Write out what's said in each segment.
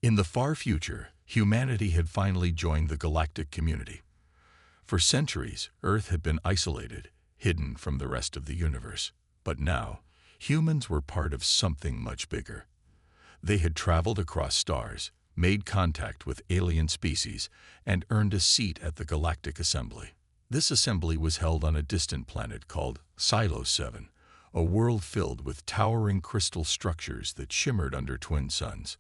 In the far future, humanity had finally joined the galactic community. For centuries, Earth had been isolated, hidden from the rest of the universe. But now, humans were part of something much bigger. They had traveled across stars, made contact with alien species, and earned a seat at the Galactic Assembly. This assembly was held on a distant planet called Silo 7, a world filled with towering crystal structures that shimmered under twin suns.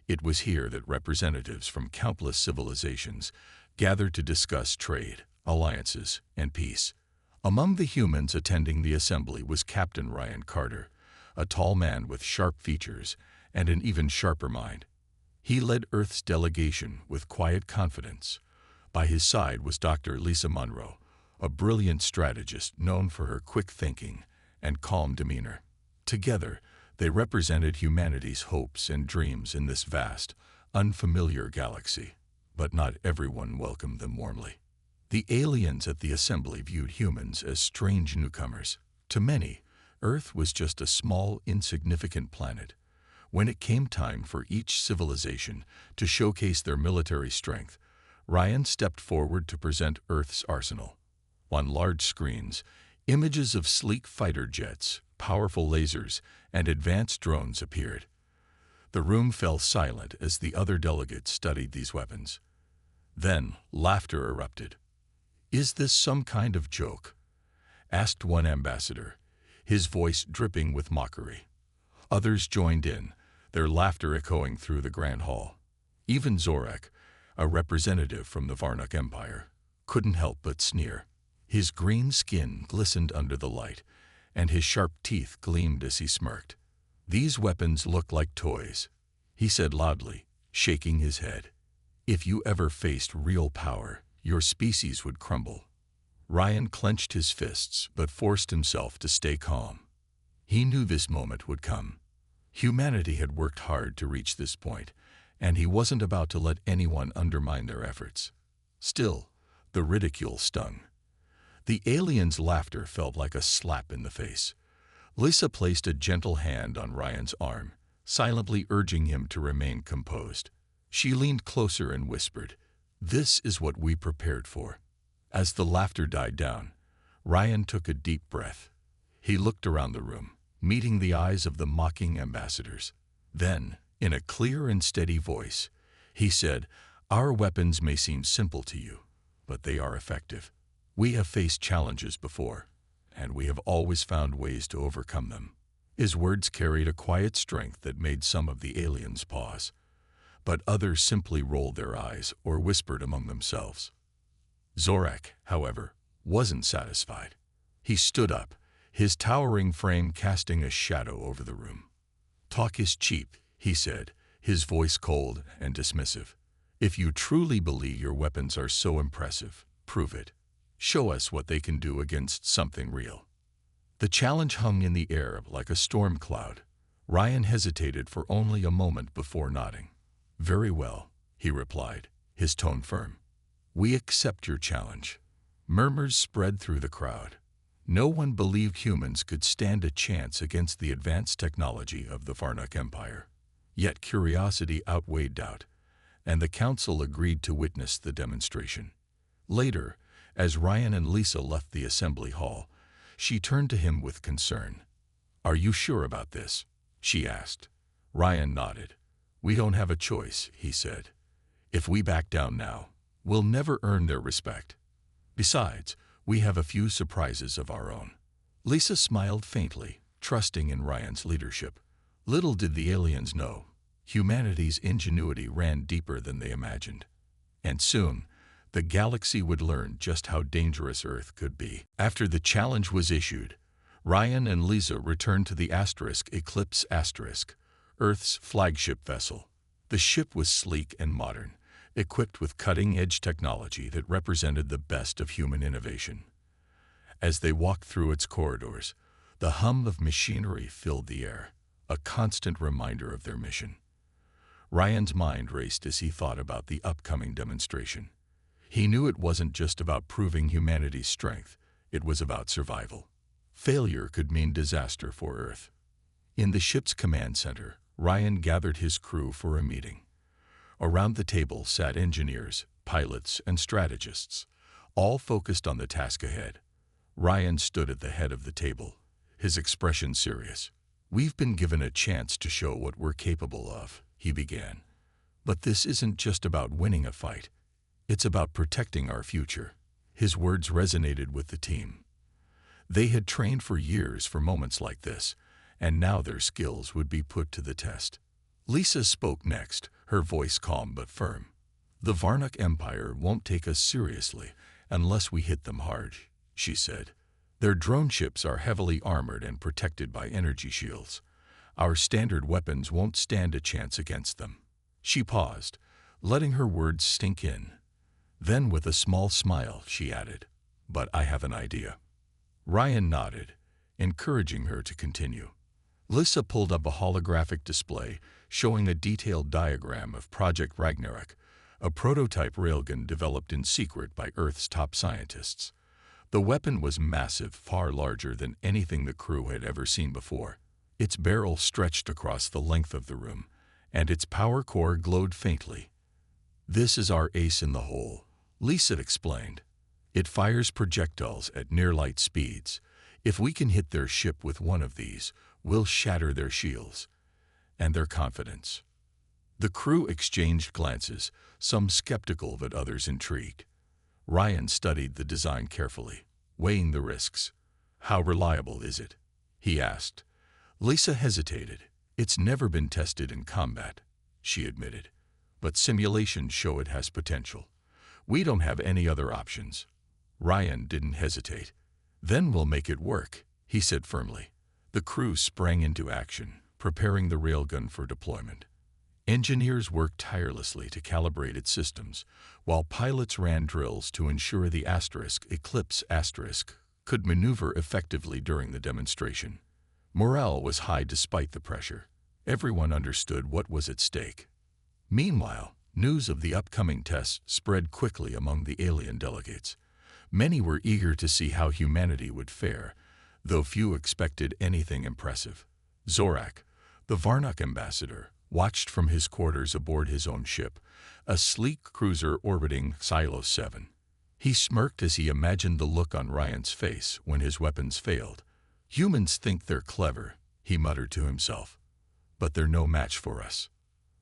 It was here that representatives from countless civilizations gathered to discuss trade, alliances, and peace. Among the humans attending the assembly was Captain Ryan Carter, a tall man with sharp features and an even sharper mind. He led Earth's delegation with quiet confidence. By his side was Dr. Lisa Monroe, a brilliant strategist known for her quick thinking and calm demeanor. Together, they represented humanity's hopes and dreams in this vast, unfamiliar galaxy. But not everyone welcomed them warmly. The aliens at the assembly viewed humans as strange newcomers. To many, Earth was just a small, insignificant planet. When it came time for each civilization to showcase their military strength, Ryan stepped forward to present Earth's arsenal. On large screens, images of sleek fighter jets, powerful lasers, and advanced drones appeared. The room fell silent as the other delegates studied these weapons. Then, laughter erupted. "Is this some kind of joke?" asked one ambassador, his voice dripping with mockery. Others joined in, their laughter echoing through the grand hall. Even Zorak, a representative from the Varnuk Empire, couldn't help but sneer. His green skin glistened under the light, and his sharp teeth gleamed as he smirked. "These weapons look like toys," he said loudly, shaking his head. "If you ever faced real power, your species would crumble." Ryan clenched his fists but forced himself to stay calm. He knew this moment would come. Humanity had worked hard to reach this point, and he wasn't about to let anyone undermine their efforts. Still, the ridicule stung. The aliens' laughter felt like a slap in the face. Lisa placed a gentle hand on Ryan's arm, silently urging him to remain composed. She leaned closer and whispered, "This is what we prepared for." As the laughter died down, Ryan took a deep breath. He looked around the room, meeting the eyes of the mocking ambassadors. Then, in a clear and steady voice, he said, "Our weapons may seem simple to you, but they are effective. We have faced challenges before, and we have always found ways to overcome them." His words carried a quiet strength that made some of the aliens pause, but others simply rolled their eyes or whispered among themselves. Zorak, however, wasn't satisfied. He stood up, his towering frame casting a shadow over the room. "Talk is cheap," he said, his voice cold and dismissive. "If you truly believe your weapons are so impressive, prove it. Show us what they can do against something real." The challenge hung in the air like a storm cloud. Ryan hesitated for only a moment before nodding. "Very well," he replied, his tone firm. "We accept your challenge." Murmurs spread through the crowd. No one believed humans could stand a chance against the advanced technology of the Varnuk Empire. Yet curiosity outweighed doubt, and the council agreed to witness the demonstration. Later, as Ryan and Lisa left the assembly hall, she turned to him with concern. "Are you sure about this?" she asked. Ryan nodded. "We don't have a choice," he said. "If we back down now, we'll never earn their respect. Besides, we have a few surprises of our own." Lisa smiled faintly, trusting in Ryan's leadership. Little did the aliens know, humanity's ingenuity ran deeper than they imagined. And soon, the galaxy would learn just how dangerous Earth could be. After the challenge was issued, Ryan and Lisa returned to the Eclipse Asterisk, Earth's flagship vessel. The ship was sleek and modern, equipped with cutting-edge technology that represented the best of human innovation. As they walked through its corridors, the hum of machinery filled the air, a constant reminder of their mission. Ryan's mind raced as he thought about the upcoming demonstration. He knew it wasn't just about proving humanity's strength, it was about survival. Failure could mean disaster for Earth. In the ship's command center, Ryan gathered his crew for a meeting. Around the table sat engineers, pilots, and strategists, all focused on the task ahead. Ryan stood at the head of the table, his expression serious. "We've been given a chance to show what we're capable of," he began. "But this isn't just about winning a fight. It's about protecting our future." His words resonated with the team. They had trained for years for moments like this, and now their skills would be put to the test. Lisa spoke next, her voice calm but firm. "The Varnok Empire won't take us seriously unless we hit them hard," she said. "Their drone ships are heavily armored and protected by energy shields. Our standard weapons won't stand a chance against them." She paused, letting her words sink in. Then with a small smile, she added, "But I have an idea." Ryan nodded, encouraging her to continue. Lisa pulled up a holographic display showing a detailed diagram of Project Ragnarok, a prototype railgun developed in secret by Earth's top scientists. The weapon was massive, far larger than anything the crew had ever seen before. Its barrel stretched across the length of the room, and its power core glowed faintly. "This is our ace in the hole," Lisa explained. "It fires projectiles at near-light speeds. If we can hit their ship with one of these, we'll shatter their shields and their confidence." The crew exchanged glances, some skeptical but others intrigued. Ryan studied the design carefully, weighing the risks. "How reliable is it?" he asked. Lisa hesitated. "It's never been tested in combat," she admitted, "but simulations show it has potential. We don't have any other options." Ryan didn't hesitate. "Then we'll make it work," he said firmly. The crew sprang into action, preparing the railgun for deployment. Engineers worked tirelessly to calibrate its systems, while pilots ran drills to ensure the Eclipse could maneuver effectively during the demonstration. Morale was high despite the pressure. Everyone understood what was at stake. Meanwhile, news of the upcoming test spread quickly among the alien delegates. Many were eager to see how humanity would fare, though few expected anything impressive. Zorak, the Varnok ambassador, watched from his quarters aboard his own ship, a sleek cruiser orbiting Silos 7. He smirked as he imagined the look on Ryan's face when his weapons failed. "Humans think they're clever," he muttered to himself, "but they're no match for us."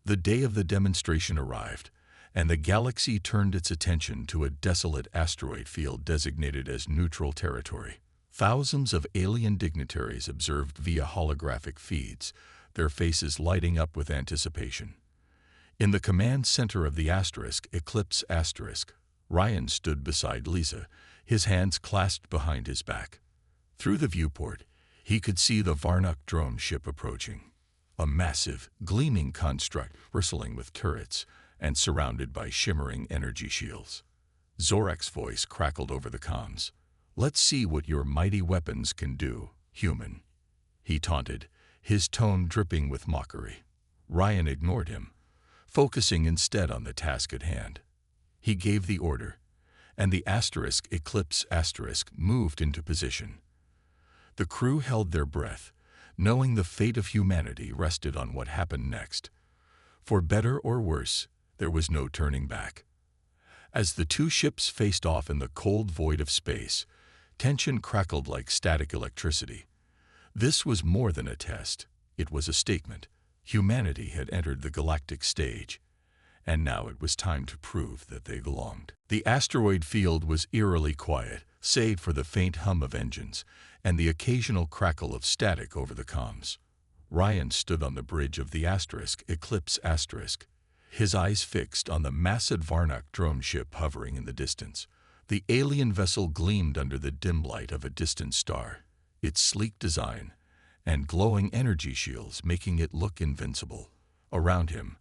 The day of the demonstration arrived, and the galaxy turned its attention to a desolate asteroid field designated as neutral territory. Thousands of alien dignitaries observed via holographic feeds, their faces lighting up with anticipation. In the command center of the Eclipse, Ryan stood beside Lisa, his hands clasped behind his back. Through the viewport, he could see the Varnok drone ship approaching, a massive, gleaming construct bristling with turrets and surrounded by shimmering energy shields. Zorak's voice crackled over the comms. "Let's see what your mighty weapons can do, human," he taunted, his tone dripping with mockery. Ryan ignored him, focusing instead on the task at hand. He gave the order, and the Eclipse moved into position. The crew held their breath, knowing the fate of humanity rested on what happened next. For better or worse, there was no turning back. As the two ships faced off in the cold void of space, tension crackled like static electricity. This was more than a test. It was a statement. Humanity had entered the galactic stage, and now it was time to prove that they belonged. The asteroid field was eerily quiet, save for the faint hum of engines and the occasional crackle of static over the comms. Ryan stood on the bridge of the Eclipse, his eyes fixed on the massive Varnok drone ship hovering in the distance. The alien vessel gleamed under the dim light of a distant star, its sleek design and glowing energy shields making it look invincible. Around him,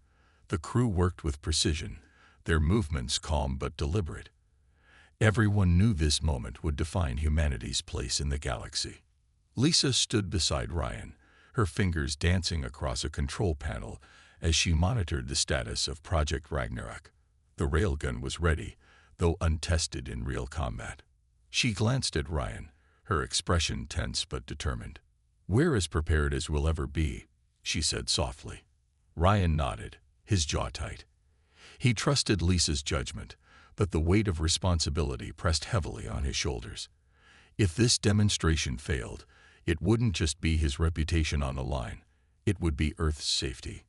the crew worked with precision, their movements calm but deliberate. Everyone knew this moment would define humanity's place in the galaxy. Lisa stood beside Ryan, her fingers dancing across a control panel as she monitored the status of Project Ragnarok. The railgun was ready, though untested in real combat. She glanced at Ryan, her expression tense but determined. "We're as prepared as we'll ever be," she said softly. Ryan nodded, his jaw tight. He trusted Lisa's judgment, but the weight of responsibility pressed heavily on his shoulders. If this demonstration failed, it wouldn't just be his reputation on the line, it would be Earth's safety.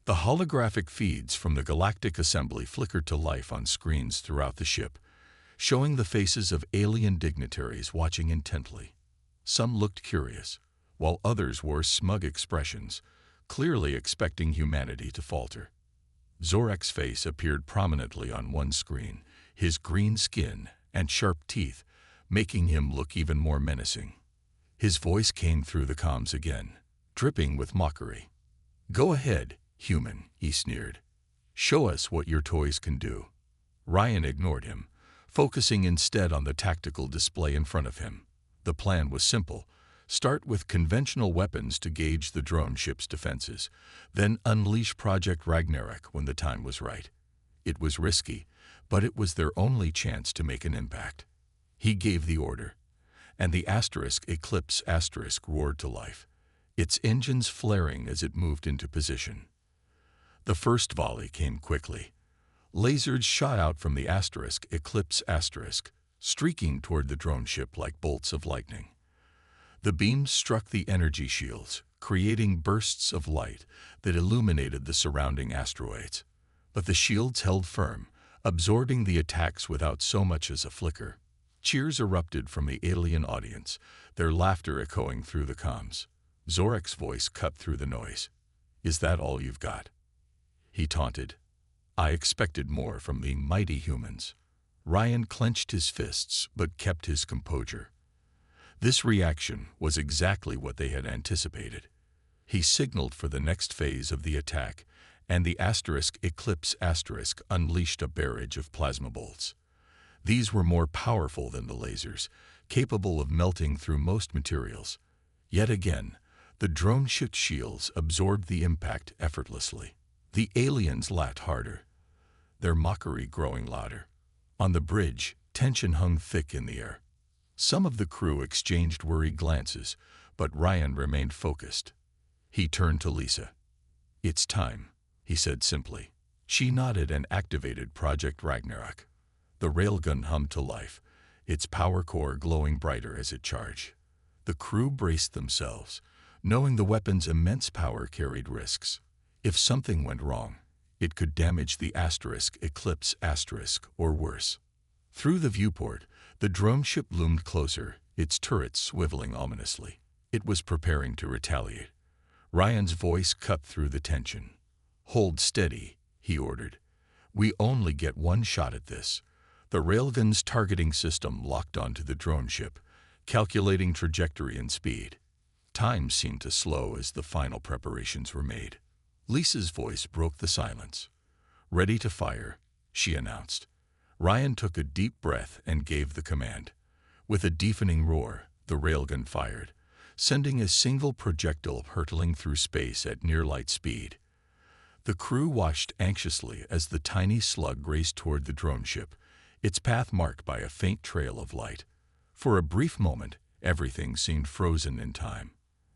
The holographic feeds from the Galactic Assembly flickered to life on screens throughout the ship, showing the faces of alien dignitaries watching intently. Some looked curious, while others wore smug expressions, clearly expecting humanity to falter. Zorak's face appeared prominently on one screen, his green skin and sharp teeth making him look even more menacing. His voice came through the comms again, dripping with mockery. "Go ahead, human," he sneered. "Show us what your toys can do." Ryan ignored him, focusing instead on the tactical display in front of him. The plan was simple. Start with conventional weapons to gauge the drone ship's defenses, then unleash Project Ragnarok when the time was right. It was risky, but it was their only chance to make an impact. He gave the order, and the Eclipse roared to life, its engines flaring as it moved into position. The first volley came quickly. Lasers shot out from the Eclipse, streaking toward the drone ship like bolts of lightning. The beams struck the energy shields, creating bursts of light that illuminated the surrounding asteroids. But the shields held firm, absorbing the attacks without so much as a flicker. Cheers erupted from the alien audience, their laughter echoing through the comms. Zorak's voice cut through the noise. "Is that all you've got?" he taunted. "I expected more from the mighty humans." Ryan clenched his fists but kept his composure. This reaction was exactly what they had anticipated. He signaled for the next phase of the attack, and the Eclipse unleashed a barrage of plasma bolts. These were more powerful than the lasers, capable of melting through most materials. Yet again, the drone ship's shields absorbed the impact effortlessly. The aliens laughed harder, their mockery growing louder. On the bridge, tension hung thick in the air. Some of the crew exchanged worried glances, but Ryan remained focused. He turned to Lisa. "It's time," he said simply. She nodded and activated Project Ragnarok. The railgun hummed to life, its power core glowing brighter as it charged. The crew braced themselves, knowing the weapon's immense power carried risks. If something went wrong, it could damage the Eclipse, or worse. Through the viewport, the drone ship loomed closer, its turrets swiveling ominously. It was preparing to retaliate. Ryan's voice cut through the tension. "Hold steady," he ordered. "We only get one shot at this." The railgun's targeting system locked onto the drone ship, calculating trajectory and speed. Time seemed to slow as the final preparations were made. Lisa's voice broke the silence. "Ready to fire," she announced. Ryan took a deep breath and gave the command. With a deafening roar, the railgun fired, sending a single projectile hurtling through space at near-light speed. The crew watched anxiously as the tiny slug raced toward the drone ship, its path marked by a faint trail of light. For a brief moment, everything seemed frozen in time.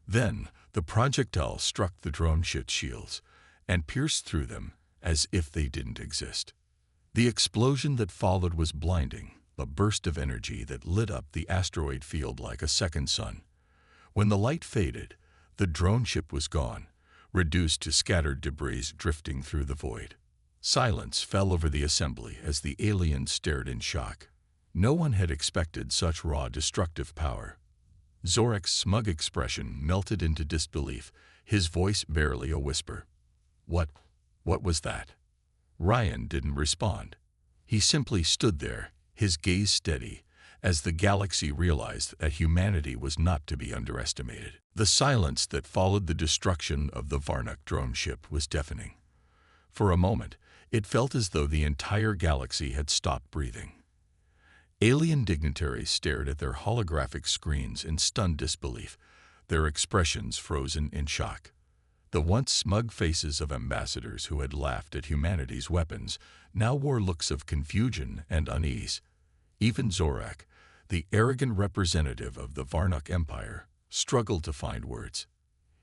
Then, the projectile struck the drone ship's shields and pierced through them as if they didn't exist. The explosion that followed was blinding, a burst of energy that lit up the asteroid field like a second sun. When the light faded, the drone ship was gone, reduced to scattered debris drifting through the void. Silence fell over the assembly as the aliens stared in shock. No one had expected such raw, destructive power. Zorak's smug expression melted into disbelief, his voice barely a whisper. What was that?" Ryan didn't respond. He simply stood there, his gaze steady, as the galaxy realized that humanity was not to be underestimated. The silence that followed the destruction of the Varnuk drone ship was deafening. For a moment, it felt as though the entire galaxy had stopped breathing. Alien dignitaries stared at their holographic screens in stunned disbelief, their expressions frozen in shock. The once smug faces of ambassadors who had laughed at humanity's weapons now wore looks of confusion and unease. Even Zorak, the arrogant representative of the Varnuk Empire, struggled to find words.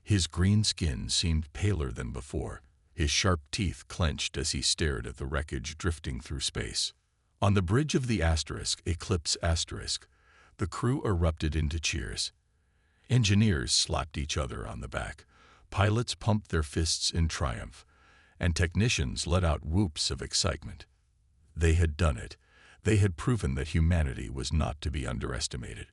His green skin seemed paler than before, his sharp teeth clenched as he stared at the wreckage drifting through space. On the bridge of the Eclipse Asterisk, the crew erupted into cheers. Engineers slapped each other on the back, pilots pumped their fists in triumph, and technicians let out whoops of excitement. They had done it. They had proven that humanity was not to be underestimated.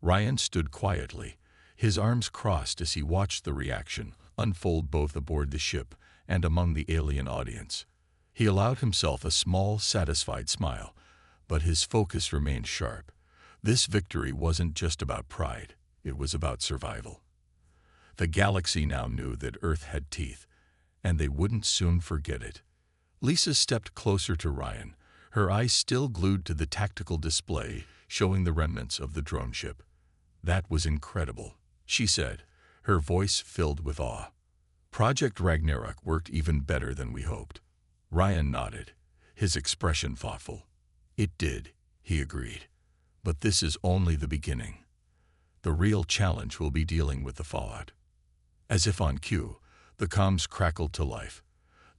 Ryan stood quietly, his arms crossed as he watched the reaction unfold both aboard the ship and among the alien audience. He allowed himself a small, satisfied smile, but his focus remained sharp. This victory wasn't just about pride, it was about survival. The galaxy now knew that Earth had teeth, and they wouldn't soon forget it. Lisa stepped closer to Ryan, her eyes still glued to the tactical display showing the remnants of the drone ship. "That was incredible," she said, her voice filled with awe. "Project Ragnarok worked even better than we hoped." Ryan nodded, his expression thoughtful. "It did," he agreed. "But this is only the beginning. The real challenge will be dealing with the fallout." As if on cue, the comms crackled to life.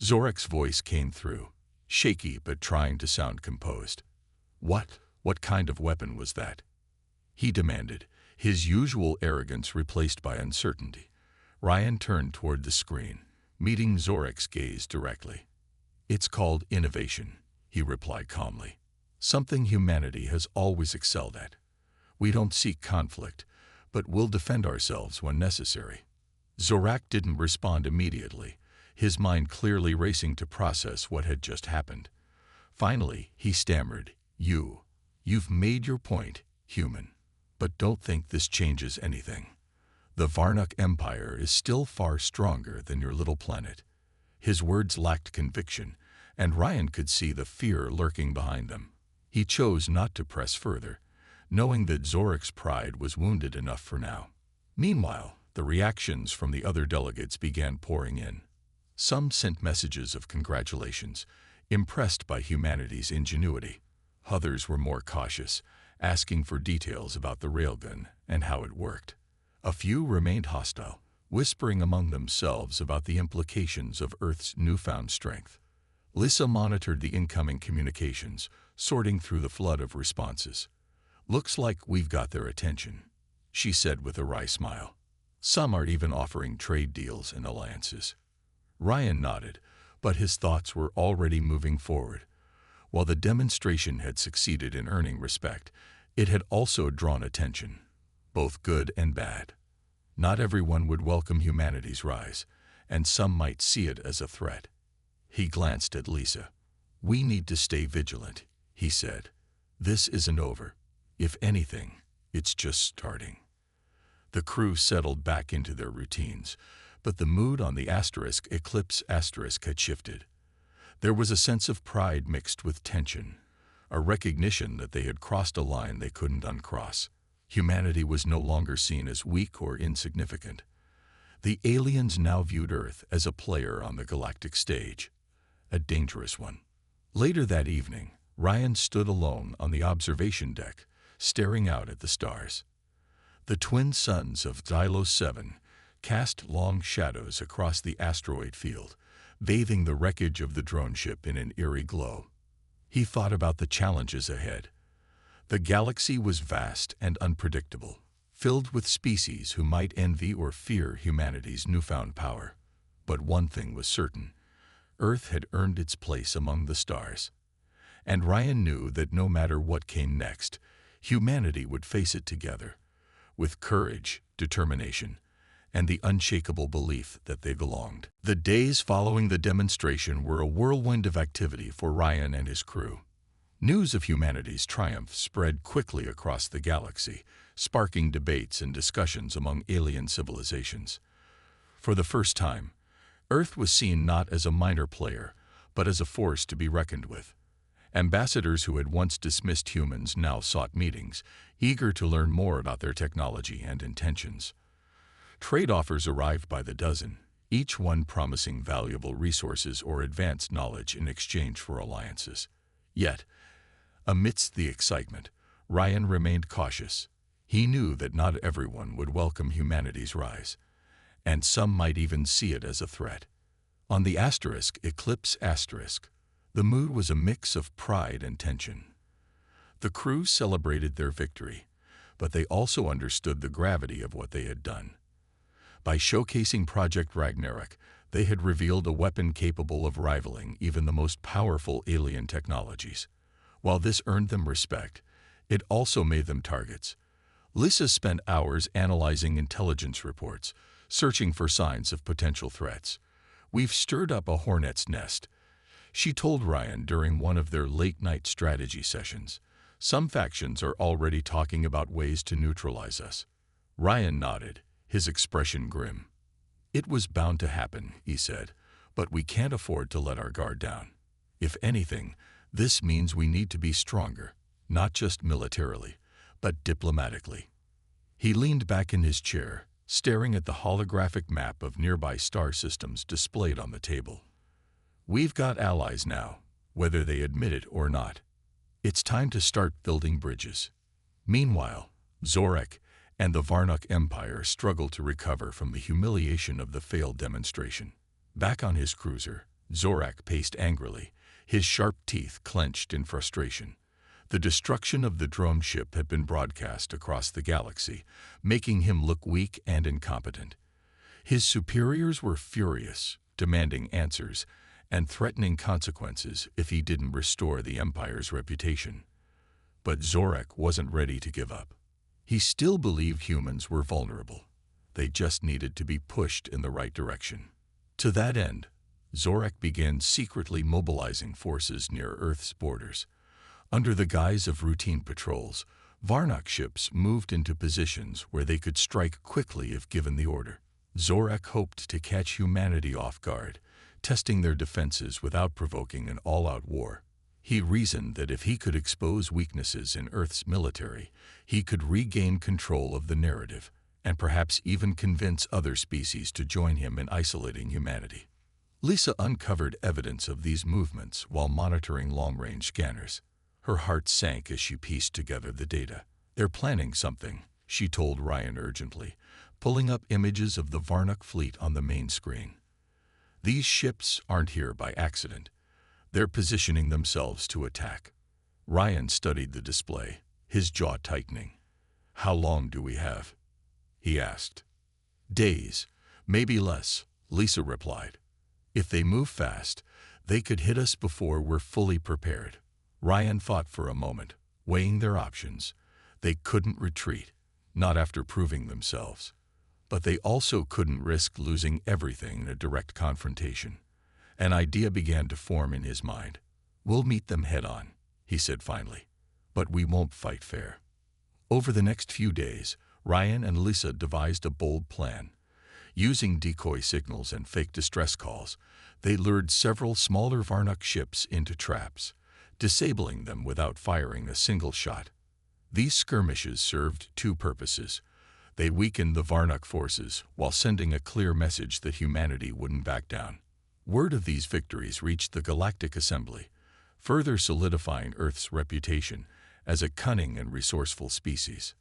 Zorak's voice came through, shaky but trying to sound composed. What kind of weapon was that?" he demanded, his usual arrogance replaced by uncertainty. Ryan turned toward the screen, meeting Zorak's gaze directly. "It's called innovation," he replied calmly. "Something humanity has always excelled at. We don't seek conflict, but we'll defend ourselves when necessary." Zorak didn't respond immediately, his mind clearly racing to process what had just happened. Finally, he stammered, You've made your point, human. But don't think this changes anything. The Varnuk Empire is still far stronger than your little planet." His words lacked conviction, and Ryan could see the fear lurking behind them. He chose not to press further, knowing that Zorak's pride was wounded enough for now. Meanwhile, the reactions from the other delegates began pouring in. Some sent messages of congratulations, impressed by humanity's ingenuity. Others were more cautious, asking for details about the railgun and how it worked. A few remained hostile, whispering among themselves about the implications of Earth's newfound strength. Lisa monitored the incoming communications, sorting through the flood of responses. "Looks like we've got their attention," she said with a wry smile. "Some are even offering trade deals and alliances." Ryan nodded, but his thoughts were already moving forward. While the demonstration had succeeded in earning respect, it had also drawn attention, both good and bad. Not everyone would welcome humanity's rise, and some might see it as a threat. He glanced at Lisa. "We need to stay vigilant," he said. "This isn't over. If anything, it's just starting." The crew settled back into their routines, but the mood on the Eclipse Asterisk had shifted. There was a sense of pride mixed with tension, a recognition that they had crossed a line they couldn't uncross. Humanity was no longer seen as weak or insignificant. The aliens now viewed Earth as a player on the galactic stage, a dangerous one. Later that evening, Ryan stood alone on the observation deck, staring out at the stars. The twin suns of Xylos 7 cast long shadows across the asteroid field, bathing the wreckage of the drone ship in an eerie glow. He thought about the challenges ahead. The galaxy was vast and unpredictable, filled with species who might envy or fear humanity's newfound power. But one thing was certain: Earth had earned its place among the stars. And Ryan knew that no matter what came next, humanity would face it together, with courage, determination, and the unshakable belief that they belonged. The days following the demonstration were a whirlwind of activity for Ryan and his crew. News of humanity's triumph spread quickly across the galaxy, sparking debates and discussions among alien civilizations. For the first time, Earth was seen not as a minor player, but as a force to be reckoned with. Ambassadors who had once dismissed humans now sought meetings, eager to learn more about their technology and intentions. Trade offers arrived by the dozen, each one promising valuable resources or advanced knowledge in exchange for alliances. Yet, amidst the excitement, Ryan remained cautious. He knew that not everyone would welcome humanity's rise, and some might even see it as a threat. On the Eclipse asterisk, the mood was a mix of pride and tension. The crew celebrated their victory, but they also understood the gravity of what they had done. By showcasing Project Ragnarok, they had revealed a weapon capable of rivaling even the most powerful alien technologies. While this earned them respect, it also made them targets. Lisa spent hours analyzing intelligence reports, searching for signs of potential threats. "We've stirred up a hornet's nest," she told Ryan during one of their late-night strategy sessions. "Some factions are already talking about ways to neutralize us." Ryan nodded, his expression grim. "It was bound to happen," he said, "but we can't afford to let our guard down. If anything, this means we need to be stronger, not just militarily, but diplomatically." He leaned back in his chair, staring at the holographic map of nearby star systems displayed on the table. "We've got allies now, whether they admit it or not. It's time to start building bridges." Meanwhile, Zorak and the Varnok Empire struggled to recover from the humiliation of the failed demonstration. Back on his cruiser, Zorak paced angrily, his sharp teeth clenched in frustration. The destruction of the drone ship had been broadcast across the galaxy, making him look weak and incompetent. His superiors were furious, demanding answers and threatening consequences if he didn't restore the Empire's reputation. But Zorak wasn't ready to give up. He still believed humans were vulnerable. They just needed to be pushed in the right direction. To that end, Zorak began secretly mobilizing forces near Earth's borders. Under the guise of routine patrols, Varnok ships moved into positions where they could strike quickly if given the order. Zorak hoped to catch humanity off guard, testing their defenses without provoking an all-out war. He reasoned that if he could expose weaknesses in Earth's military, he could regain control of the narrative, and perhaps even convince other species to join him in isolating humanity. Lisa uncovered evidence of these movements while monitoring long-range scanners. Her heart sank as she pieced together the data. "They're planning something," she told Ryan urgently, pulling up images of the Varnok fleet on the main screen. "These ships aren't here by accident. They're positioning themselves to attack." Ryan studied the display, his jaw tightening. "How long do we have?" he asked. "Days, maybe less," Lisa replied. "If they move fast, they could hit us before we're fully prepared." Ryan thought for a moment, weighing their options. They couldn't retreat, not after proving themselves. But they also couldn't risk losing everything in a direct confrontation. An idea began to form in his mind. "We'll meet them head-on," he said finally. "But we won't fight fair." Over the next few days, Ryan and Lisa devised a bold plan. Using decoy signals and fake distress calls, they lured several smaller Varnok ships into traps, disabling them without firing a single shot. These skirmishes served two purposes. They weakened the Varnok forces while sending a clear message that humanity wouldn't back down. Word of these victories reached the Galactic Assembly, further solidifying Earth's reputation as a cunning and resourceful species.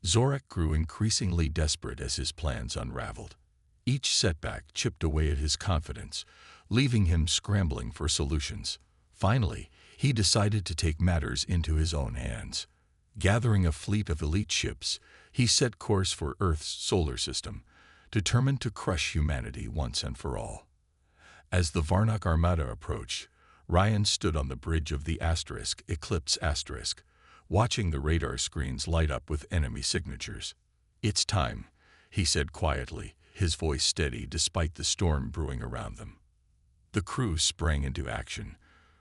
Zorak grew increasingly desperate as his plans unraveled. Each setback chipped away at his confidence, leaving him scrambling for solutions. Finally, he decided to take matters into his own hands. Gathering a fleet of elite ships, he set course for Earth's solar system, determined to crush humanity once and for all. As the Varnok Armada approached, Ryan stood on the bridge of the Eclipse asterisk, watching the radar screens light up with enemy signatures. "It's time," he said quietly, his voice steady despite the storm brewing around them. The crew sprang into action,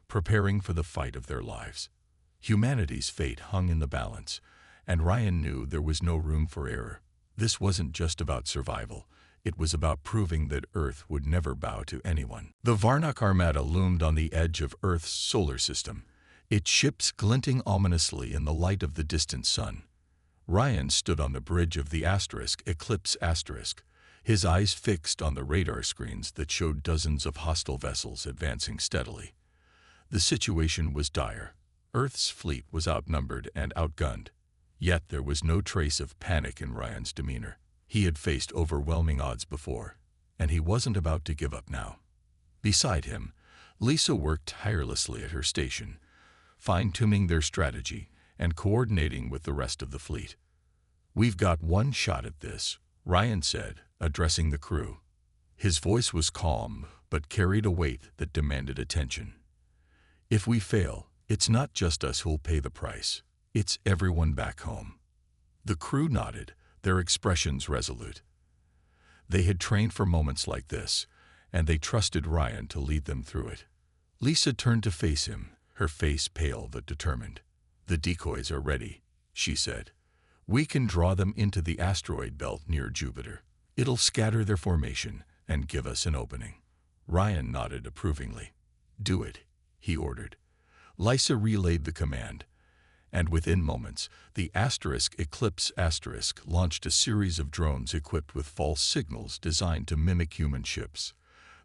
preparing for the fight of their lives. Humanity's fate hung in the balance, and Ryan knew there was no room for error. This wasn't just about survival. It was about proving that Earth would never bow to anyone. The Varnok Armada loomed on the edge of Earth's solar system, its ships glinting ominously in the light of the distant sun. Ryan stood on the bridge of the Eclipse asterisk, his eyes fixed on the radar screens that showed dozens of hostile vessels advancing steadily. The situation was dire. Earth's fleet was outnumbered and outgunned. Yet there was no trace of panic in Ryan's demeanor. He had faced overwhelming odds before, and he wasn't about to give up now. Beside him, Lisa worked tirelessly at her station, fine-tuning their strategy and coordinating with the rest of the fleet. "We've got one shot at this," Ryan said, addressing the crew. His voice was calm, but carried a weight that demanded attention. "If we fail, it's not just us who'll pay the price. It's everyone back home." The crew nodded, their expressions resolute. They had trained for moments like this, and they trusted Ryan to lead them through it. Lisa turned to face him, her face pale but determined. "The decoys are ready," she said. "We can draw them into the asteroid belt near Jupiter. It'll scatter their formation and give us an opening." Ryan nodded approvingly. "Do it," he ordered. Lisa relayed the command, and within moments, the Eclipse launched a series of drones equipped with false signals designed to mimic human ships.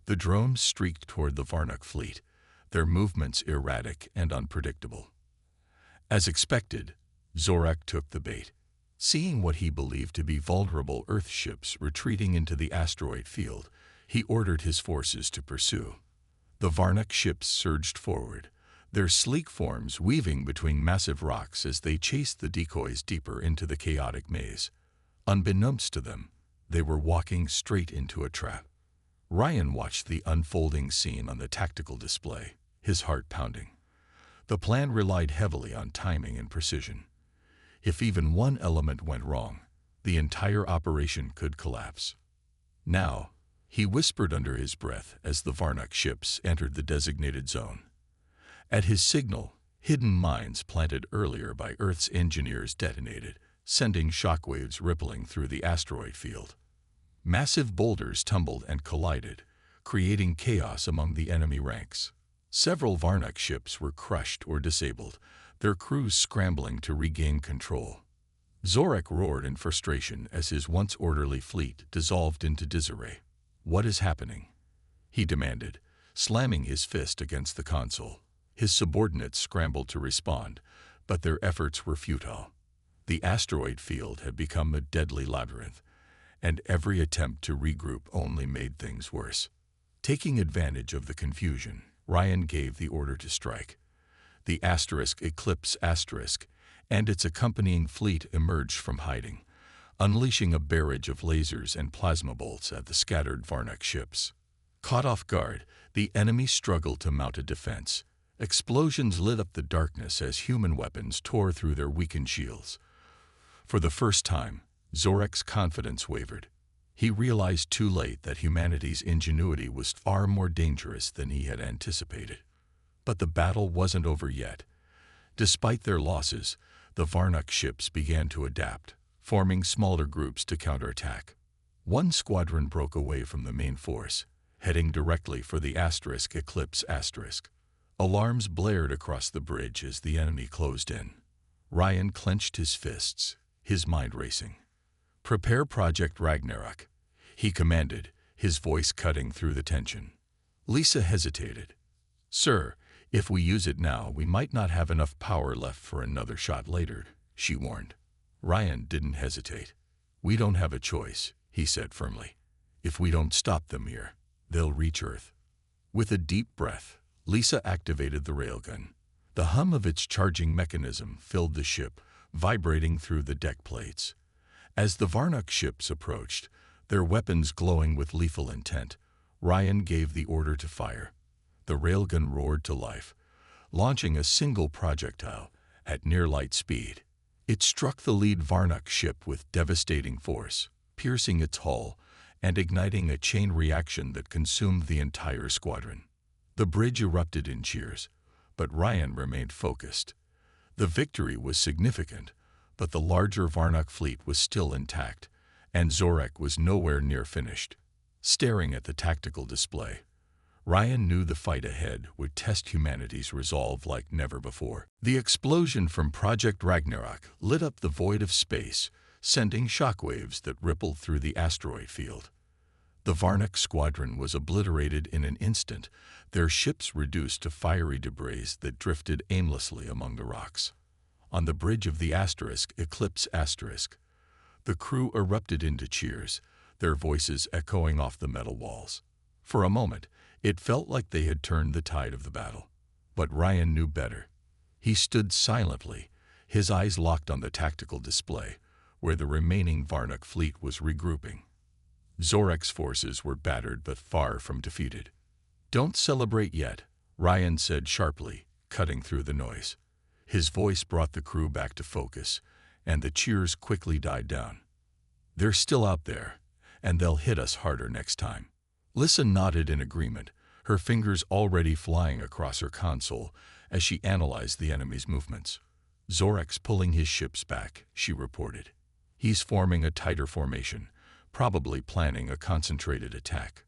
The drones streaked toward the Varnak fleet, their movements erratic and unpredictable. As expected, Zorak took the bait. Seeing what he believed to be vulnerable Earth ships retreating into the asteroid field, he ordered his forces to pursue. The Varnak ships surged forward, their sleek forms weaving between massive rocks as they chased the decoys deeper into the chaotic maze. Unbeknownst to them, they were walking straight into a trap. Ryan watched the unfolding scene on the tactical display, his heart pounding. The plan relied heavily on timing and precision. If even one element went wrong, the entire operation could collapse. "Now," he whispered under his breath as the Varnak ships entered the designated zone. At his signal, hidden mines planted earlier by Earth's engineers detonated, sending shockwaves rippling through the asteroid field. Massive boulders tumbled and collided, creating chaos among the enemy ranks. Several Varnak ships were crushed or disabled, their crews scrambling to regain control. Zorak roared in frustration as his once orderly fleet dissolved into disarray. "What is happening?" he demanded, slamming his fist against the console. His subordinates scrambled to respond, but their efforts were futile. The asteroid field had become a deadly labyrinth, and every attempt to regroup only made things worse. Taking advantage of the confusion, Ryan gave the order to strike. The Eclipse and its accompanying fleet emerged from hiding, unleashing a barrage of lasers and plasma bolts at the scattered Varnak ships. Caught off guard, the enemy struggled to mount a defense. Explosions lit up the darkness as human weapons tore through their weakened shields. For the first time, Zorak's confidence wavered. He realized too late that humanity's ingenuity was far more dangerous than he had anticipated. But the battle wasn't over yet. Despite their losses, the Varnak ships began to adapt, forming smaller groups to counterattack. One squadron broke away from the main force, heading directly for the Eclipse. Alarms blared across the bridge as the enemy closed in. Ryan clenched his fists, his mind racing. "Prepare Project Ragnarok," he commanded, his voice cutting through the tension. Lisa hesitated. "Sir, if we use it now, we might not have enough power left for another shot later," she warned. Ryan didn't hesitate. "We don't have a choice," he said firmly. "If we don't stop them here, they'll reach Earth." With a deep breath, Lisa activated the railgun. The hum of its charging mechanism filled the ship, vibrating through the deck plates. As the Varnak ships approached, their weapons glowing with lethal intent, Ryan gave the order to fire. The railgun roared to life, launching a single projectile at near-light speed. It struck the lead Varnak ship with devastating force, piercing its hull and igniting a chain reaction that consumed the entire squadron. The bridge erupted in cheers, but Ryan remained focused. The victory was significant, but the larger Varnak fleet was still intact, and Zorak was nowhere near finished. Staring at the tactical display, Ryan knew the fight ahead would test humanity's resolve like never before. The explosion from Project Ragnarok lit up the void of space, sending shockwaves that rippled through the asteroid field. The Varnak squadron was obliterated in an instant, their ships reduced to fiery debris that drifted aimlessly among the rocks. On the bridge of the Eclipse, the crew erupted into cheers, their voices echoing off the metal walls. For a moment, It felt like they had turned the tide of the battle. But Ryan knew better. He stood silently, his eyes locked on the tactical display, where the remaining Varnak fleet was regrouping. Zorek's forces were battered but far from defeated. "Don't celebrate yet," Ryan said sharply, cutting through the noise. His voice brought the crew back to focus, and the cheers quickly died down. "They're still out there, and they'll hit us harder next time." Lissa nodded in agreement, her fingers already flying across her console as she analyzed the enemy's movements. "Zorek's pulling his ships back," she reported. "He's forming a tighter formation, probably planning a concentrated attack."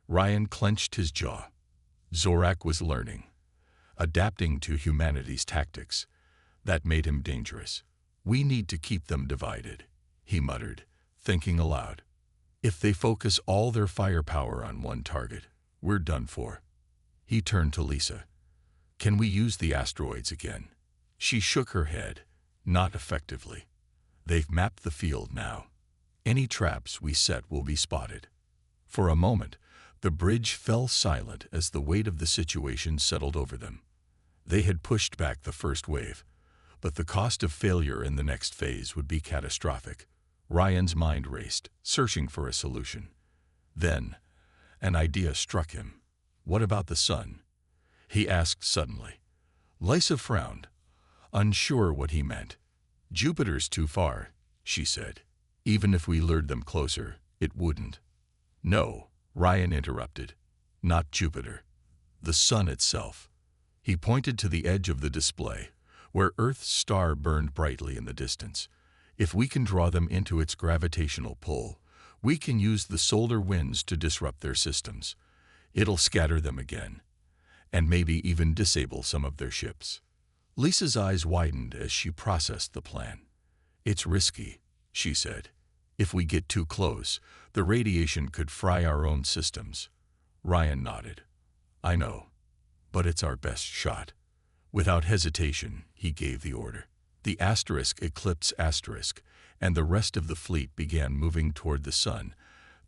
Ryan clenched his jaw. Zorak was learning, adapting to humanity's tactics. That made him dangerous. "We need to keep them divided," he muttered, thinking aloud. "If they focus all their firepower on one target, we're done for." He turned to Lisa. "Can we use the asteroids again?" She shook her head. "Not effectively. They've mapped the field now. Any traps we set will be spotted." For a moment, the bridge fell silent as the weight of the situation settled over them. They had pushed back the first wave, but the cost of failure in the next phase would be catastrophic. Ryan's mind raced, searching for a solution. Then, an idea struck him. "What about the sun?" he asked suddenly. Lisa frowned, unsure what he meant. "Jupiter's too far," she said. "Even if we lured them closer, it wouldn't." "No," Ryan interrupted. "Not Jupiter. The sun itself." He pointed to the edge of the display, where Earth's star burned brightly in the distance. "If we can draw them into its gravitational pull, we can use the solar winds to disrupt their systems. It'll scatter them again, and maybe even disable some of their ships." Lisa's eyes widened as she processed the plan. "It's risky," she said. "If we get too close, the radiation could fry our own systems." Ryan nodded. "I know, but it's our best shot." Without hesitation, he gave the order. The asterisk eclipsed asterisk, and the rest of the fleet began moving toward the sun,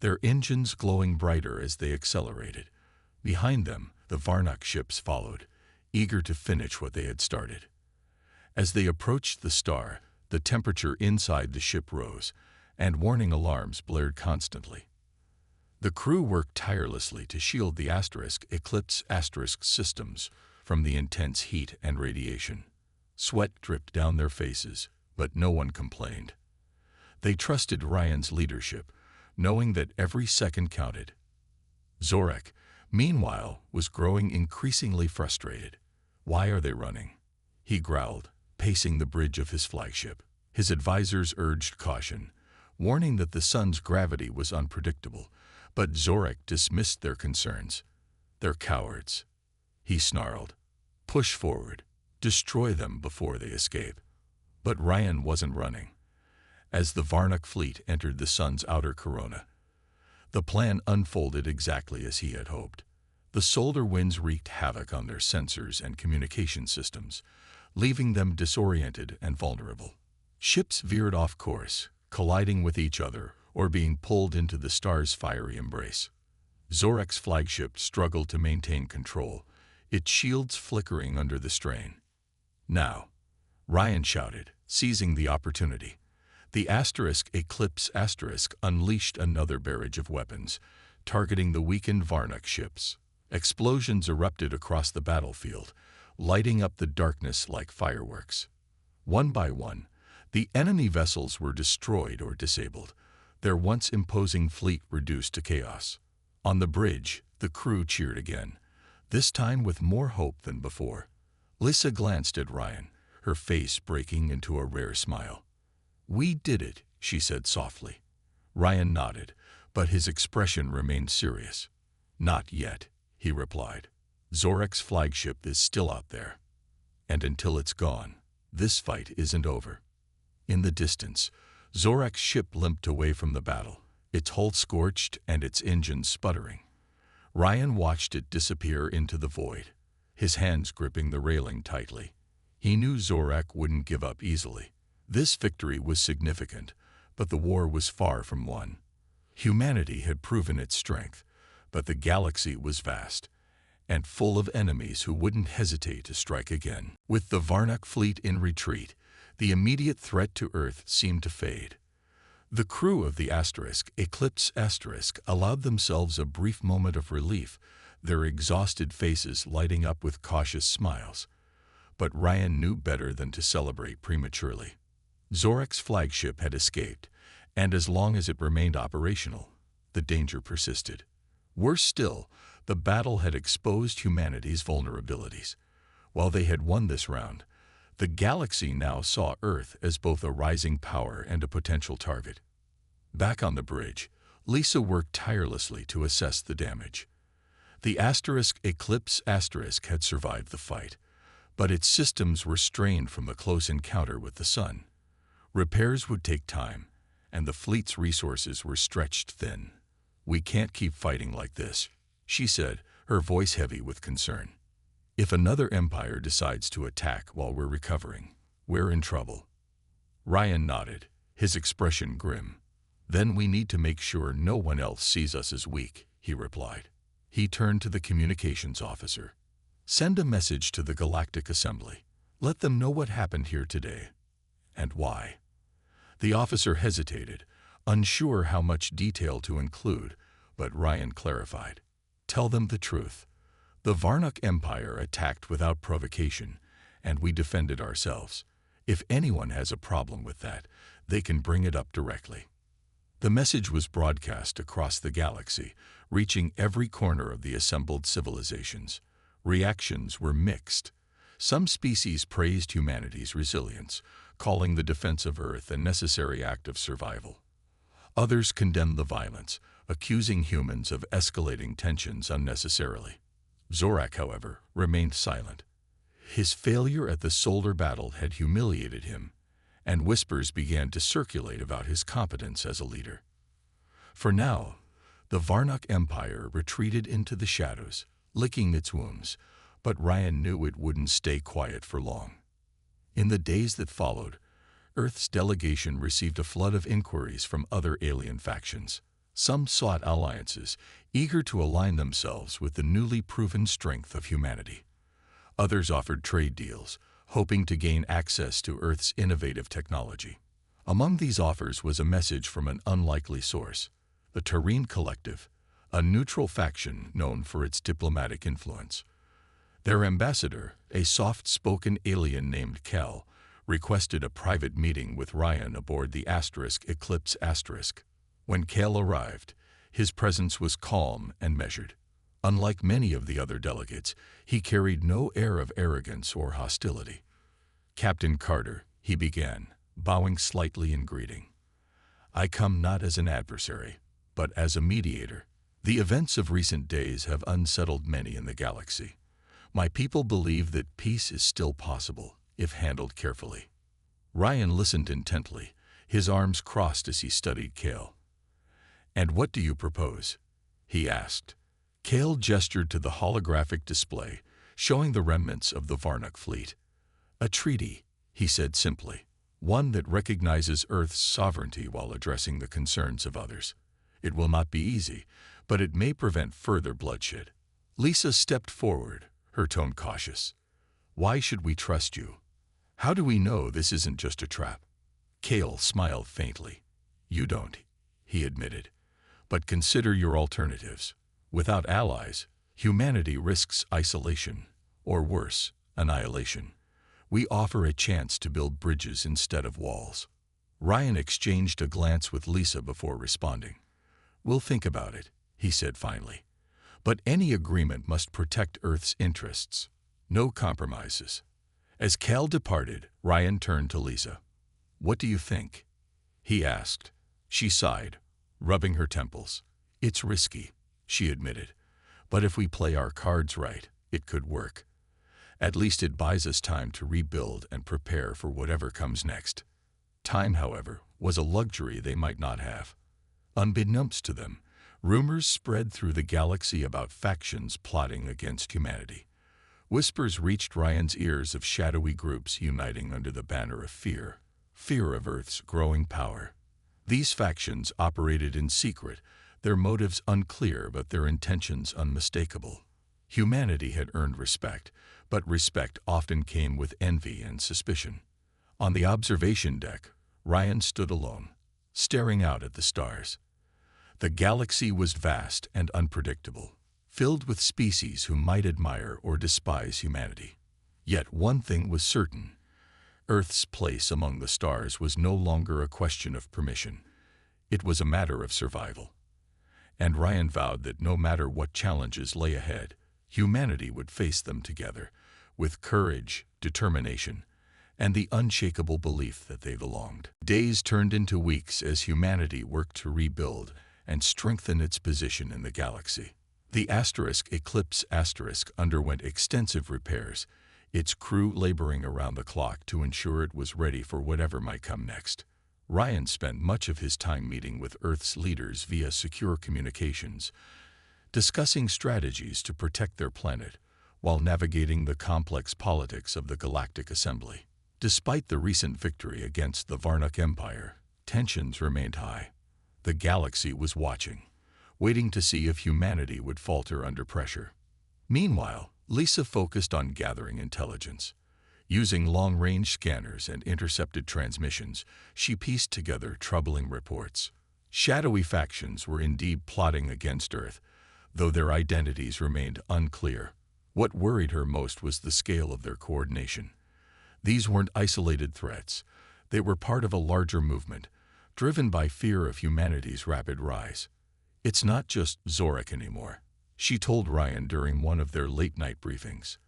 their engines glowing brighter as they accelerated. Behind them, the Varnak ships followed, eager to finish what they had started. As they approached the star, the temperature inside the ship rose, and warning alarms blared constantly. The crew worked tirelessly to shield the asterisk eclipse asterisk systems from the intense heat and radiation. Sweat dripped down their faces, but no one complained. They trusted Ryan's leadership, knowing that every second counted. Zorek, meanwhile, was growing increasingly frustrated. "Why are they running?" he growled, pacing the bridge of his flagship. His advisors urged caution, warning that the sun's gravity was unpredictable, but Zorek dismissed their concerns. "They're cowards," he snarled. "Push forward. Destroy them before they escape." But Ryan wasn't running. As the Varnak fleet entered the sun's outer corona, the plan unfolded exactly as he had hoped. The solar winds wreaked havoc on their sensors and communication systems, leaving them disoriented and vulnerable. Ships veered off course, colliding with each other or being pulled into the star's fiery embrace. Zorek's flagship struggled to maintain control, its shields flickering under the strain. "Now," Ryan shouted, seizing the opportunity. The asterisk eclipse asterisk unleashed another barrage of weapons, targeting the weakened Varnak ships. Explosions erupted across the battlefield, lighting up the darkness like fireworks. One by one, the enemy vessels were destroyed or disabled, their once imposing fleet reduced to chaos. On the bridge, the crew cheered again, this time with more hope than before. Lissa glanced at Ryan, her face breaking into a rare smile. "We did it," she said softly. Ryan nodded, but his expression remained serious. "Not yet," he replied. "Zorek's flagship is still out there. And until it's gone, this fight isn't over." In the distance, Zorek's ship limped away from the battle, its hull scorched and its engines sputtering. Ryan watched it disappear into the void, his hands gripping the railing tightly. He knew Zorek wouldn't give up easily. This victory was significant, but the war was far from won. Humanity had proven its strength, but the galaxy was vast, and full of enemies who wouldn't hesitate to strike again. With the Varnak fleet in retreat, the immediate threat to Earth seemed to fade. The crew of the Eclipse allowed themselves a brief moment of relief, their exhausted faces lighting up with cautious smiles. But Ryan knew better than to celebrate prematurely. Zorak's flagship had escaped, and as long as it remained operational, the danger persisted. Worse still, the battle had exposed humanity's vulnerabilities. While they had won this round, the galaxy now saw Earth as both a rising power and a potential target. Back on the bridge, Lisa worked tirelessly to assess the damage. The Eclipse had survived the fight, but its systems were strained from the close encounter with the sun. Repairs would take time, and the fleet's resources were stretched thin. "We can't keep fighting like this," she said, her voice heavy with concern. "If another empire decides to attack while we're recovering, we're in trouble." Ryan nodded, his expression grim. "Then we need to make sure no one else sees us as weak," he replied. He turned to the communications officer. "Send a message to the Galactic Assembly. Let them know what happened here today, and why." The officer hesitated, unsure how much detail to include, but Ryan clarified. "Tell them the truth. The Varnak Empire attacked without provocation, and we defended ourselves. If anyone has a problem with that, they can bring it up directly." The message was broadcast across the galaxy, reaching every corner of the assembled civilizations. Reactions were mixed. Some species praised humanity's resilience, calling the defense of Earth a necessary act of survival. Others condemned the violence, accusing humans of escalating tensions unnecessarily. Zorak, however, remained silent. His failure at the solar battle had humiliated him, and whispers began to circulate about his competence as a leader. For now, the Varnak Empire retreated into the shadows, licking its wounds, but Ryan knew it wouldn't stay quiet for long. In the days that followed, Earth's delegation received a flood of inquiries from other alien factions. Some sought alliances, eager to align themselves with the newly proven strength of humanity. Others offered trade deals, hoping to gain access to Earth's innovative technology. Among these offers was a message from an unlikely source, the Terrene Collective, a neutral faction known for its diplomatic influence. Their ambassador, a soft-spoken alien named Cal, requested a private meeting with Ryan aboard the Eclipse. When Cal arrived, his presence was calm and measured. Unlike many of the other delegates, he carried no air of arrogance or hostility. "Captain Carter," he began, bowing slightly in greeting. "I come not as an adversary, but as a mediator. The events of recent days have unsettled many in the galaxy. My people believe that peace is still possible, if handled carefully." Ryan listened intently, his arms crossed as he studied Kale. "And what do you propose?" he asked. Kale gestured to the holographic display, showing the remnants of the Varnak fleet. "A treaty," he said simply, "one that recognizes Earth's sovereignty while addressing the concerns of others. It will not be easy, but it may prevent further bloodshed." Lisa stepped forward, her tone cautious. "Why should we trust you? How do we know this isn't just a trap?" Kale smiled faintly. "You don't," he admitted. "But consider your alternatives. Without allies, humanity risks isolation, or worse, annihilation. We offer a chance to build bridges instead of walls." Ryan exchanged a glance with Lisa before responding. "We'll think about it," he said finally. "But any agreement must protect Earth's interests. No compromises." As Cal departed, Ryan turned to Lisa. "What do you think?" he asked. She sighed, rubbing her temples. "It's risky," she admitted. "But if we play our cards right, it could work. At least it buys us time to rebuild and prepare for whatever comes next." Time, however, was a luxury they might not have. Unbeknownst to them, rumors spread through the galaxy about factions plotting against humanity. Whispers reached Ryan's ears of shadowy groups uniting under the banner of fear of Earth's growing power. These factions operated in secret, their motives unclear but their intentions unmistakable. Humanity had earned respect, but respect often came with envy and suspicion. On the observation deck, Ryan stood alone, staring out at the stars. The galaxy was vast and unpredictable, filled with species who might admire or despise humanity. Yet one thing was certain: Earth's place among the stars was no longer a question of permission. It was a matter of survival. And Ryan vowed that no matter what challenges lay ahead, humanity would face them together, with courage, determination, and the unshakable belief that they belonged. Days turned into weeks as humanity worked to rebuild and strengthen its position in the galaxy. The Eclipse underwent extensive repairs, its crew laboring around the clock to ensure it was ready for whatever might come next. Ryan spent much of his time meeting with Earth's leaders via secure communications, discussing strategies to protect their planet while navigating the complex politics of the Galactic Assembly. Despite the recent victory against the Varnuk Empire, tensions remained high. The galaxy was watching, waiting to see if humanity would falter under pressure. Meanwhile, Lisa focused on gathering intelligence. Using long-range scanners and intercepted transmissions, she pieced together troubling reports. Shadowy factions were indeed plotting against Earth, though their identities remained unclear. What worried her most was the scale of their coordination. These weren't isolated threats. They were part of a larger movement, driven by fear of humanity's rapid rise. "It's not just Zorak anymore," she told Ryan during one of their late-night briefings.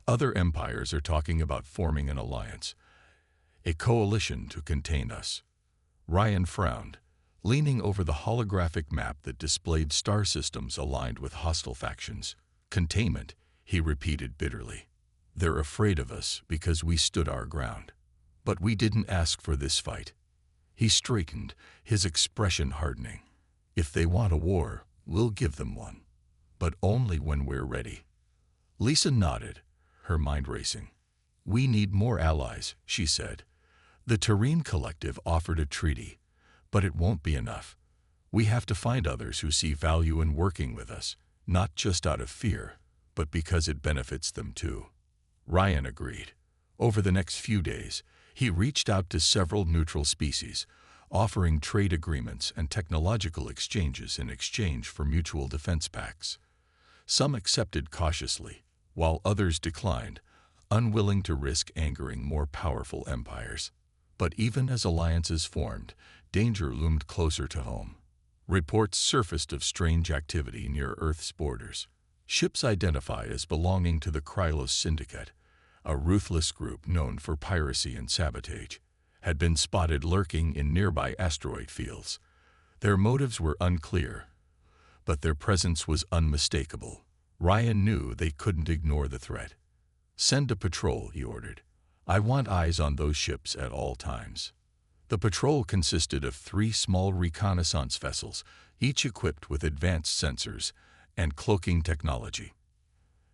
"Other empires are talking about forming an alliance, a coalition to contain us." Ryan frowned, leaning over the holographic map that displayed star systems aligned with hostile factions. "Containment," he repeated bitterly. "They're afraid of us because we stood our ground. But we didn't ask for this fight." He straightened, his expression hardening. "If they want a war, we'll give them one. But only when we're ready." Lisa nodded, her mind racing. "We need more allies," she said. "The Terrene Collective offered a treaty, but it won't be enough. We have to find others who see value in working with us, not just out of fear, but because it benefits them too." Ryan agreed. Over the next few days, he reached out to several neutral species, offering trade agreements and technological exchanges in exchange for mutual defense pacts. Some accepted cautiously, while others declined, unwilling to risk angering more powerful empires. But even as alliances formed, danger loomed closer to home. Reports surfaced of strange activity near Earth's borders. Ships identified as belonging to the Krylos Syndicate, a ruthless group known for piracy and sabotage, had been spotted lurking in nearby asteroid fields. Their motives were unclear, but their presence was unmistakable. Ryan knew they couldn't ignore the threat. "Send a patrol," he ordered. "I want eyes on those ships at all times." The patrol consisted of 3 small reconnaissance vessels, each equipped with advanced sensors and cloaking technology.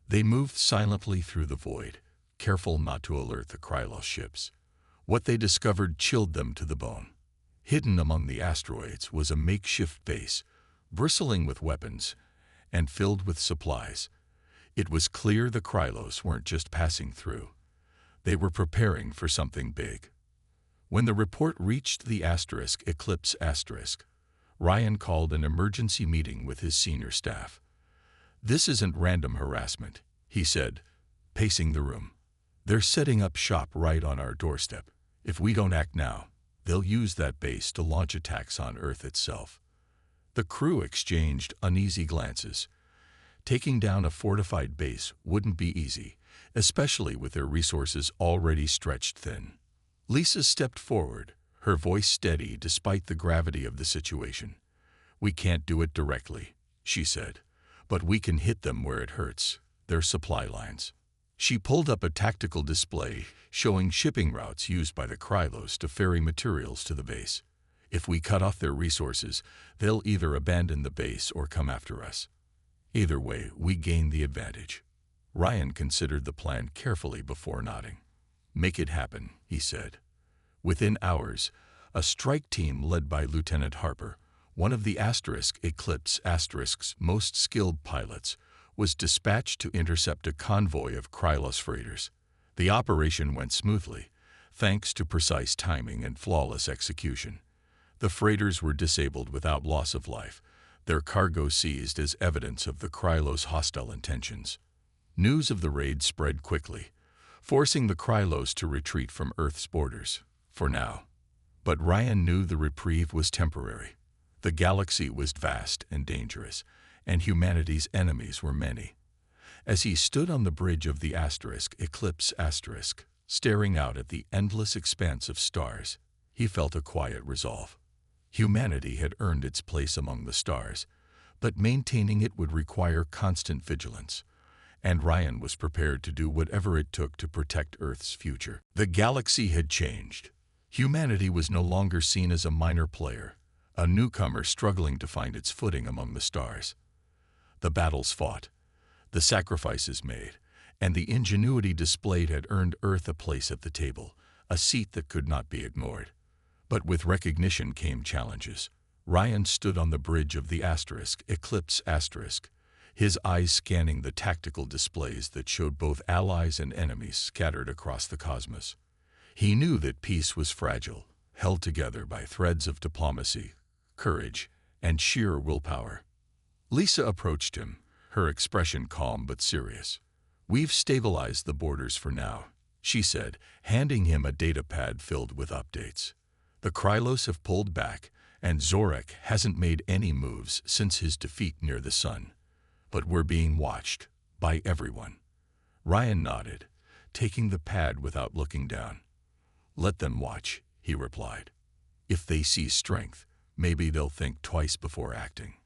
They moved silently through the void, careful not to alert the Krylos ships. What they discovered chilled them to the bone. Hidden among the asteroids was a makeshift base, bristling with weapons and filled with supplies. It was clear the Krylos weren't just passing through. They were preparing for something big. When the report reached the Eclipse, Ryan called an emergency meeting with his senior staff. "This isn't random harassment," he said, pacing the room. "They're setting up shop right on our doorstep. If we don't act now, they'll use that base to launch attacks on Earth itself." The crew exchanged uneasy glances. Taking down a fortified base wouldn't be easy, especially with their resources already stretched thin. Lisa stepped forward, her voice steady despite the gravity of the situation. "We can't do it directly," she said, "but we can hit them where it hurts, their supply lines." She pulled up a tactical display showing shipping routes used by the Krylos to ferry materials to the base. "If we cut off their resources, they'll either abandon the base or come after us. Either way, we gain the advantage." Ryan considered the plan carefully before nodding. "Make it happen," he said. Within hours, a strike team led by Lieutenant Harper, one of the Eclipse's most skilled pilots, was dispatched to intercept a convoy of Krylos freighters. The operation went smoothly, thanks to precise timing and flawless execution. The freighters were disabled without loss of life, their cargo seized as evidence of the Krylos' hostile intentions. News of the raid spread quickly, forcing the Krylos to retreat from Earth's borders, for now. But Ryan knew the reprieve was temporary. The galaxy was vast and dangerous, and humanity's enemies were many. As he stood on the bridge of the Eclipse Asterisk, staring out at the endless expanse of stars, he felt a quiet resolve. Humanity had earned its place among the stars, but maintaining it would require constant vigilance, and Ryan was prepared to do whatever it took to protect Earth's future. The galaxy had changed. Humanity was no longer seen as a minor player, a newcomer struggling to find its footing among the stars. The battles fought, the sacrifices made, and the ingenuity displayed had earned Earth a place at the table, a seat that could not be ignored. But with recognition came challenges. Ryan stood on the bridge of the Eclipse Asterisk, his eyes scanning the tactical displays that showed both allies and enemies scattered across the cosmos. He knew that peace was fragile, held together by threads of diplomacy, courage, and sheer willpower. Lisa approached him, her expression calm but serious. "We've stabilized the borders for now," she said, handing him a data pad filled with updates. "The Krylos have pulled back, and Zorek hasn't made any moves since his defeat near the sun. But we're being watched, by everyone." Ryan nodded, taking the pad without looking down. "Let them watch," he replied. "If they see strength, maybe they'll think twice before acting."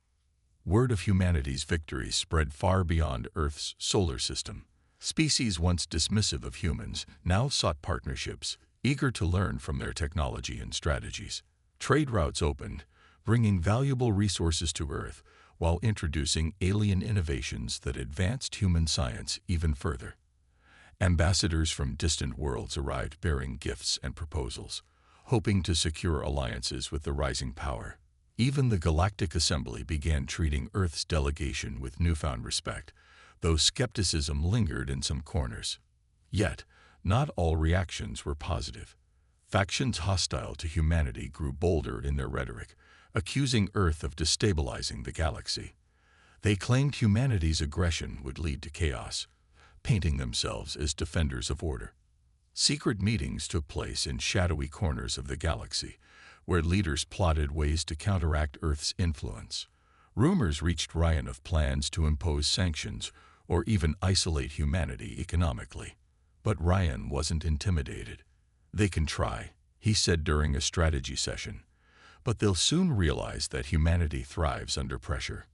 Word of humanity's victories spread far beyond Earth's solar system. Species once dismissive of humans now sought partnerships, eager to learn from their technology and strategies. Trade routes opened, bringing valuable resources to Earth while introducing alien innovations that advanced human science even further. Ambassadors from distant worlds arrived bearing gifts and proposals, hoping to secure alliances with the rising power. Even the Galactic Assembly began treating Earth's delegation with newfound respect, though skepticism lingered in some corners. Yet, not all reactions were positive. Factions hostile to humanity grew bolder in their rhetoric, accusing Earth of destabilizing the galaxy. They claimed humanity's aggression would lead to chaos, painting themselves as defenders of order. Secret meetings took place in shadowy corners of the galaxy, where leaders plotted ways to counteract Earth's influence. Rumors reached Ryan of plans to impose sanctions or even isolate humanity economically. But Ryan wasn't intimidated. "They can try," he said during a strategy session, "but they'll soon realize that humanity thrives under pressure."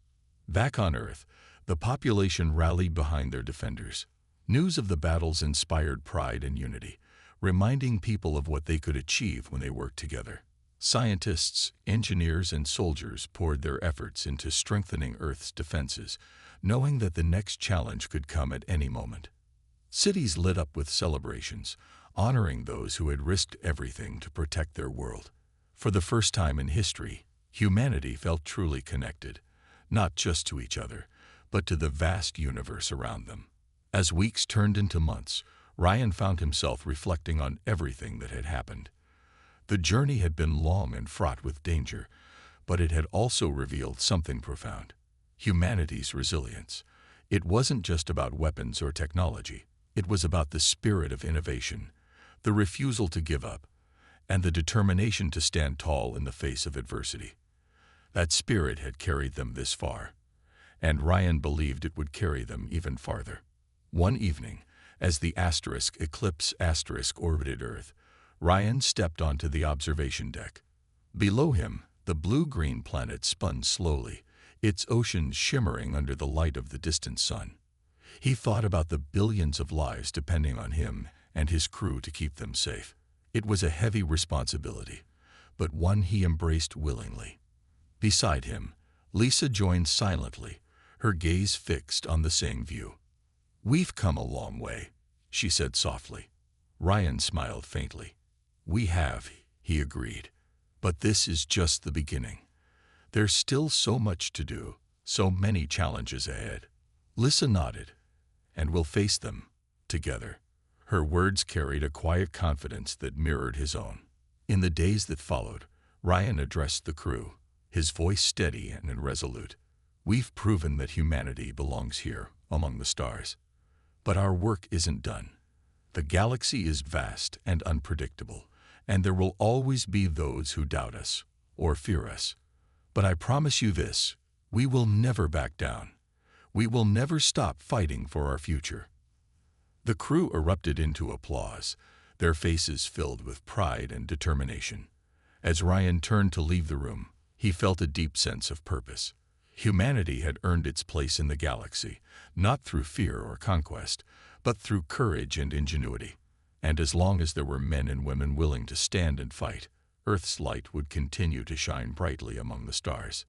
Back on Earth, the population rallied behind their defenders. News of the battles inspired pride and unity, reminding people of what they could achieve when they worked together. Scientists, engineers, and soldiers poured their efforts into strengthening Earth's defenses, knowing that the next challenge could come at any moment. Cities lit up with celebrations, honoring those who had risked everything to protect their world. For the first time in history, humanity felt truly connected, not just to each other, but to the vast universe around them. As weeks turned into months, Ryan found himself reflecting on everything that had happened. The journey had been long and fraught with danger, but it had also revealed something profound: humanity's resilience. It wasn't just about weapons or technology. It was about the spirit of innovation, the refusal to give up, and the determination to stand tall in the face of adversity. That spirit had carried them this far, and Ryan believed it would carry them even farther. One evening, as the Eclipse orbited Earth, Ryan stepped onto the observation deck. Below him, the blue-green planet spun slowly, its oceans shimmering under the light of the distant sun. He thought about the billions of lives depending on him and his crew to keep them safe. It was a heavy responsibility, but one he embraced willingly. Beside him, Lisa joined silently, her gaze fixed on the same view. "We've come a long way," she said softly. Ryan smiled faintly. "We have," he agreed, "but this is just the beginning. There's still so much to do, so many challenges ahead." Lissa nodded, and we'll face them together. Her words carried a quiet confidence that mirrored his own. In the days that followed, Ryan addressed the crew, his voice steady and resolute. We've proven that humanity belongs here, among the stars. But our work isn't done. The galaxy is vast and unpredictable, and there will always be those who doubt us or fear us. But I promise you this, we will never back down. We will never stop fighting for our future. The crew erupted into applause, their faces filled with pride and determination. As Ryan turned to leave the room, he felt a deep sense of purpose. Humanity had earned its place in the galaxy, not through fear or conquest, but through courage and ingenuity. And as long as there were men and women willing to stand and fight, Earth's light would continue to shine brightly among the stars.